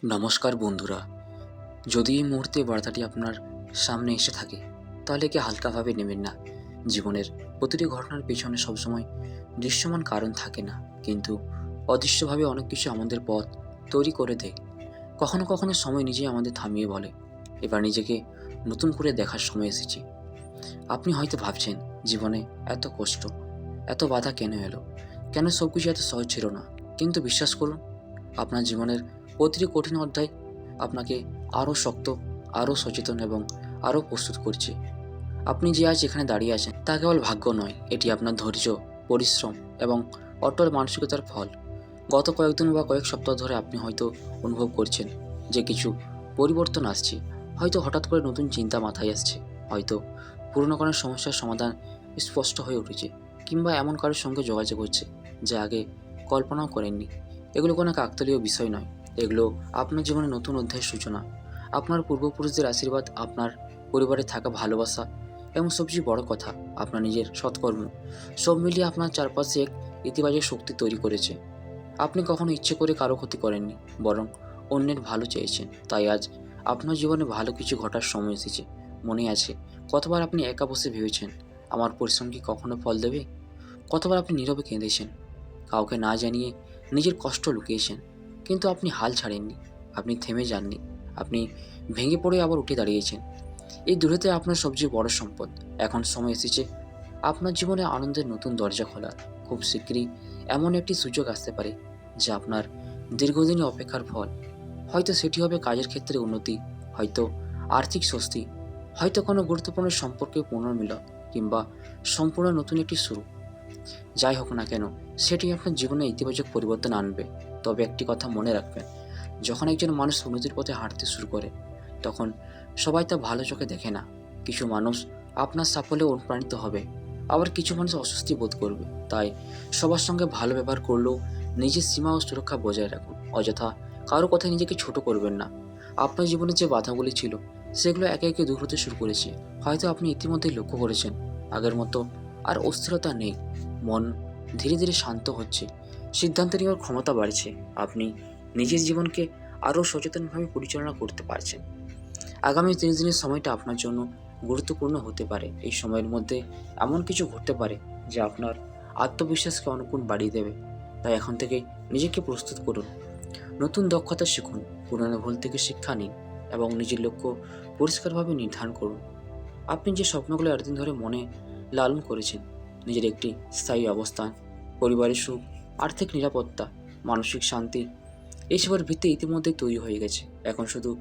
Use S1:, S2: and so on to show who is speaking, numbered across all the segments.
S1: নমস্কার বন্ধুরা। যদি এই মুহূর্তে বার্তাটি আপনার সামনে এসে থাকে তাহলে একে হালকাভাবে নেবেন না। জীবনের প্রতিটি ঘটনার পেছনে সবসময় দৃশ্যমান কারণ থাকে না, কিন্তু অদৃশ্যভাবে অনেক কিছু আমাদের পথ তৈরি করে দেয়। কখনো কখনো সময় নিজেই আমাদের থামিয়ে বলে, এবার নিজেকে নতুন করে দেখার সময় এসেছে। আপনি হয়তো ভাবছেন, জীবনে এত কষ্ট, এত বাধা কেন এলো, কেন সব কিছু এত সহজ ছিল না। কিন্তু বিশ্বাস করুন, আপনার জীবনের প্রতিটি কঠিন অধ্যায় আপনাকে আরও শক্ত, আরও সচেতন এবং আরও প্রস্তুত করছে। আপনি যে আজ এখানে দাঁড়িয়ে আছেন তা কেবল ভাগ্য নয়, এটি আপনার ধৈর্য, পরিশ্রম এবং অটল মানসিকতার ফল। গত কয়েকদিন বা কয়েক সপ্তাহ ধরে আপনি হয়তো অনুভব করছেন যে কিছু পরিবর্তন আসছে। হয়তো হঠাৎ করে নতুন চিন্তা মাথায় আসছে, হয়তো পুরনো কোনো সমস্যার সমাধান স্পষ্ট হয়ে উঠেছে, কিংবা এমন কারোর সঙ্গে যোগাযোগ হচ্ছে যা আগে কল্পনাও করেননি। এগুলো কোনো কাকতালীয় বিষয় নয়, এগুলো আপনার জীবনে নতুন অধ্যায়ের সূচনা। আপনার পূর্বপুরুষদের আশীর্বাদ, আপনার পরিবারে থাকা ভালোবাসা এবং সবচেয়ে বড় কথা, আপনার নিজের সৎকর্ম, সব মিলিয়ে আপনার চারপাশে এক ইতিবাচক শক্তি তৈরি করেছে। আপনি কখনো ইচ্ছে করে কারো ক্ষতি করেননি, বরং অন্যের ভালো চেয়েছেন। তাই আজ আপনার জীবনে ভালো কিছু ঘটার সময় এসেছে। মনে আছে কতবার আপনি একা বসে ভেবেছেন, আমার পরিশ্রম কি কখনো ফল দেবে? কতবার আপনি নীরবে কেঁদেছেন, কাউকে না জানিয়ে নিজের কষ্ট লুকিয়েছেন, কিন্তু আপনি হাল ছাড়েননি, আপনি থেমে যাননি, আপনি ভেঙে পড়ে আবার উঠে দাঁড়িয়েছেন। এই দূরত্বে আপনার সবচেয়ে বড় সম্পদ। এখন সময় এসেছে আপনার জীবনে আনন্দের নতুন দরজা খোলার। খুব শীঘ্রই এমন একটি সুযোগ আসতে পারে যা আপনার দীর্ঘদিনের অপেক্ষার ফল। হয়তো সেটি হবে কাজের ক্ষেত্রে উন্নতি, হয়তো আর্থিক স্বস্তি, হয়তো কোনো গুরুত্বপূর্ণ সম্পর্কে পুনর্মিলন, কিংবা সম্পূর্ণ নতুন একটি শুরু। যাই হোক না কেন, সেটি আপনার জীবনে ইতিবাচক পরিবর্তন আনবে। তবে একটি কথা মনে রাখবেন, যখন একজন মানুষ উন্নতির পথে হাঁটতে শুরু করে তখন সবাই তা ভালো চোখে দেখে না। কিছু মানুষ আপনার সাফল্যে অনুপ্রাণিত হবে, আবার কিছু মানুষ অস্বস্তি বোধ করবে। তাই সবার সঙ্গে ভালো ব্যবহার করলেও নিজের সীমা ও সুরক্ষা বজায় রাখুন। অযথা কারো কথায় নিজেকে ছোট করবেন না। আপনার জীবনে যে বাধাগুলি ছিল সেগুলো একে একে দূর হতে শুরু করেছে। হয়তো আপনি ইতিমধ্যেই লক্ষ্য করেছেন, আগের মতো আর অস্থিরতা নেই। মন ধীরে ধীরে শান্ত হচ্ছে, সিদ্ধান্ত নেওয়ার ক্ষমতা বাড়ছে, আপনি নিজের জীবনকে আরও সচেতনভাবে পরিচালনা করতে পারছেন। আগামী 30 দিনের সময়টা আপনার জন্য গুরুত্বপূর্ণ হতে পারে। এই সময়ের মধ্যে এমন কিছু ঘটতে পারে যা আপনার আত্মবিশ্বাসকে অনেকগুণ বাড়িয়ে দেবে। তাই এখন থেকে নিজেকে প্রস্তুত করুন, নতুন দক্ষতা শিখুন, পুরনো ভুল থেকে শিক্ষা নিন এবং নিজের লক্ষ্য পরিষ্কারভাবে নির্ধারণ করুন। আপনি যে স্বপ্নগুলো এতদিন ধরে মনে লালন করেছেন, নিজের একটি স্থায়ী অবস্থান, পরিবারের সুখ, আর্থিক নিরাপত্তা, মানসিক শান্তি, এইসবের ভিত্তি ইতিমধ্যেই তৈরি হয়ে গেছে। এখন শুধু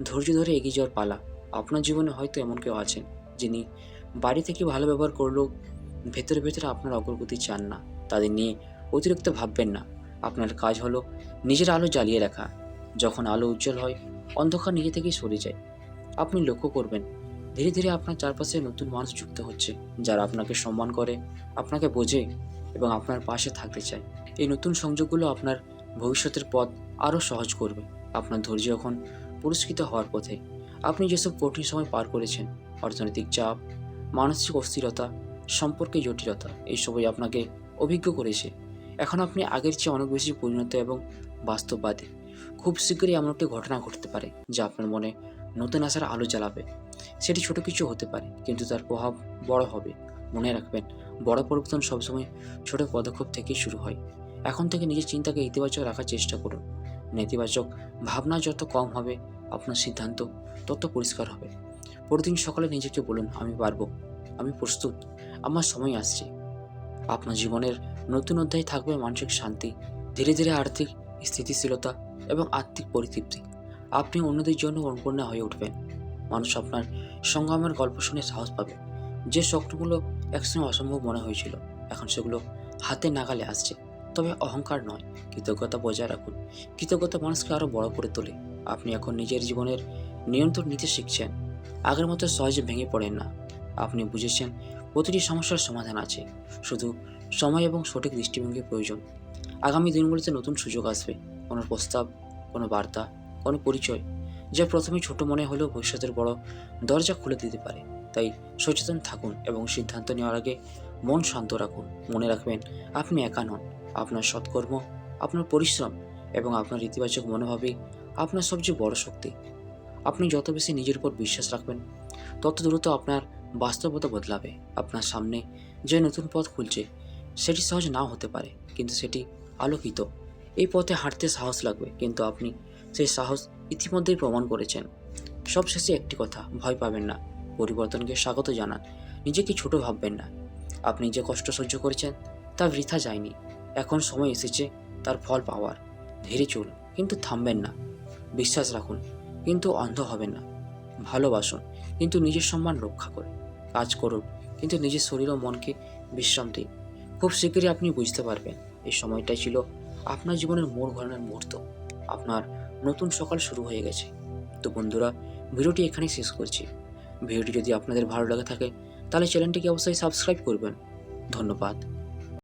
S1: ধৈর্য ধরে এগিয়ে যাওয়ার পালা। আপনার জীবনে হয়তো এমন কেউ আছেন যিনি বাড়ি থেকে ভালো ব্যবহার করলেও ভেতরে ভেতরে আপনার অগ্রগতি চান না। তাদের নিয়ে অতিরিক্ত ভাববেন না। আপনার কাজ হলো নিজের আলো জ্বালিয়ে রাখা। যখন আলো উজ্জ্বল হয়, অন্ধকার নিজে থেকেই সরে যায়। আপনি লক্ষ্য করবেন, ধীরে ধীরে আপনার চারপাশে নতুন মানুষ যুক্ত হচ্ছে, যারা আপনাকে সম্মান করে, আপনাকে বোঝে এবং আপনার পাশে থাকতে চায়। এই নতুন সংযোগগুলো আপনার ভবিষ্যতের পথ আরও সহজ করবে। আপনার ধৈর্য এখন পুরস্কৃত হওয়ার পথে। আপনি যেসব কঠিন সময় পার করেছেন, অর্থনৈতিক চাপ, মানসিক অস্থিরতা, সম্পর্কে জটিলতা, এইসবই আপনাকে অভিজ্ঞ করেছে। এখন আপনি আগের চেয়ে অনেক বেশি পরিণত এবং বাস্তববাদী। খুব শীঘ্রই এমন একটি ঘটনা ঘটতে পারে যা আপনার মনে নতুন আশার আলো জ্বালাবে। সেটি ছোট কিছু হতে পারে, কিন্তু তার প্রভাব বড় হবে। মনে রাখবেন, বড় পরিবর্তন সবসময় ছোট পদক্ষেপ থেকেই শুরু হয়। এখন থেকে নিজের চিন্তাকে ইতিবাচক রাখার চেষ্টা করুন। নেতিবাচক ভাবনা যত কম হবে, আপনার সিদ্ধান্ত তত পরিষ্কার হবে। প্রতিদিন সকালে নিজেকে বলুন, আমি পারবো, আমি প্রস্তুত, আমার সময় আসছে। আপনার জীবনের নতুন অধ্যায় থাকবে মানসিক শান্তি, ধীরে ধীরে আর্থিক স্থিতিশীলতা এবং আত্মিক পরিতৃপ্তি। আপনি অন্যদের জন্য অনুপ্রেরণা হয়ে উঠবেন। মানুষ আপনার সংগ্রামের গল্প শুনে সাহস পাবে। যে স্বপ্নগুলো একসময় অসম্ভব মনে হয়েছিল, এখন সেগুলো হাতে নাগালে আসছে। তবে অহংকার নয়, কৃতজ্ঞতা বজায় রাখুন। কৃতজ্ঞতা মানুষকে আরও বড় করে তোলে। আপনি এখন নিজের জীবনের নিয়ন্ত্রণ নিতে শিখছেন, আগের মতো সহজে ভেঙে পড়েন না। আপনি বুঝেছেন প্রতিটি সমস্যার সমাধান আছে, শুধু সময় এবং সঠিক দৃষ্টিভঙ্গির প্রয়োজন। আগামী দিনগুলিতে নতুন সুযোগ আসবে, কোনো প্রস্তাব, কোনো বার্তা, কোনো পরিচয়, যা প্রথমে ছোট মনে হলেও ভবিষ্যতের বড় দরজা খুলে দিতে পারে। তাই সচেতন থাকুন এবং সিদ্ধান্ত নেওয়ার আগে মন শান্ত রাখুন। মনে রাখবেন, আপনি একা নন। আপনার সৎকর্ম, আপনার পরিশ্রম এবং আপনার ইতিবাচক মনোভাবই আপনার সবচেয়ে বড় শক্তি। আপনি যত বেশি নিজের উপর বিশ্বাস রাখবেন, তত দ্রুত আপনার বাস্তবতা বদলাবে। আপনার সামনে যে নতুন পথ খুলছে, সেটি সহজ নাও হতে পারে, কিন্তু সেটি আলোকিত। এই পথে হাঁটতে সাহস লাগবে, কিন্তু আপনি সেই সাহস ইতিমধ্যেই প্রমাণ করেছেন। সবশেষে একটি কথা, ভয় পাবেন না, পরিবর্তনকে স্বাগত জানান, নিজেকে ছোট ভাববেন না। আপনি যে কষ্ট সহ্য করেছেন তা বৃথা যায়নি। এখন সময় এসেছে তার ফল পাওয়ার। ধীরে চলুন, কিন্তু থামবেন না। বিশ্বাস রাখুন, কিন্তু অন্ধ হবেন না। ভালোবাসুন, কিন্তু নিজের সম্মান রক্ষা করে। কাজ করুন, কিন্তু নিজের শরীর ও মনকে বিশ্রাম দিন। খুব শীঘ্রই আপনি বুঝতে পারবেন, এই সময়টাই ছিল আপনার জীবনের মোড় ঘোরানোর মুহূর্ত। আপনার নতুন সকাল শুরু হয়ে গেছে। তো বন্ধুরা, ভিডিওটি এখানেই শেষ করছি। ভিডিওটি যদি আপনাদের ভালো লাগে থাকে, তাহলে চ্যানেলটিকে অবশ্যই সাবস্ক্রাইব করবেন। ধন্যবাদ।